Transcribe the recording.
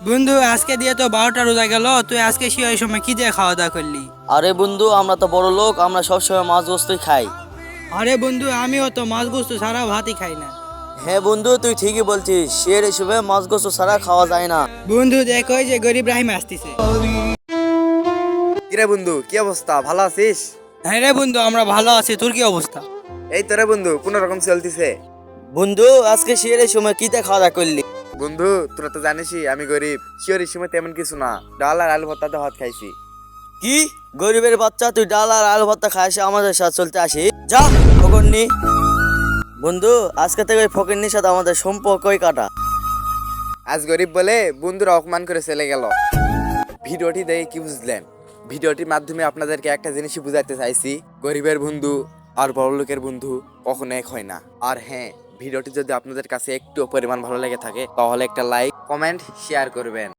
বন্ধু আজকে দিয়ে তো 12টা রোজা গেল, তুই আজকে এই সময় কি দিয়ে খাওয়া দাওয়া করলি? আরে বন্ধু, আমরা তো বড় লোক, আমরা সবসময় মাছ গোস্তই খাই। আরে বন্ধু, আমিও তো মাছ গোস্ত ছাড়া ভাতই খাই না। হ্যাঁ বন্ধু, তুই ঠিকই বলছিস, শের হিসেবে মাছ গোস্ত ছাড়া খাওয়া যায় না। বন্ধু দেখ, ওই যে গরিব রাহিম আসতেছে। কিরে বন্ধু, কি অবস্থা? ভালো আছিস? হ্যাঁ রে বন্ধু, আমরা ভালো আছি, তোর কি অবস্থা? এই তোরে বন্ধু, কোন রকম চলতিছে? বন্ধু, আজকে শের সময় কি দিয়ে খাওয়া দাওয়া করলি? বন্ধু, তোরা তো জানিসই আমি গরিব। শিওর সময় তেমন কিছু না, ডাল আর আলু ভর্তাতে ভাত খাইছি। কি গরিবের বাচ্চা, তুই ডাল আর আলু ভর্তা খাইস, আমাদের সাথে চলতে আসি? যা ফকন্নি। বন্ধু, আজকে থেকে ওই ফকিন্নির সাথে আমাদের সম্পর্কই কাটা। আজ গরিব বলে বন্ধুরা অপমান করে চলে গেল। ভিডিওটি দেখে কি বুঝলেন? ভিডিওটির মাধ্যমে আপনাদেরকে একটা জিনিসই বুঝাইতে চাইছি, গরিবের বন্ধু আর বড়লোকের বন্ধু কখনো এক হয় না। আর হ্যাঁ, ভিডিওটি যদি আপনাদের কাছে একটু পরিমাণ ভালো লেগে থাকে তাহলে একটা লাইক, কমেন্ট, শেয়ার করবেন।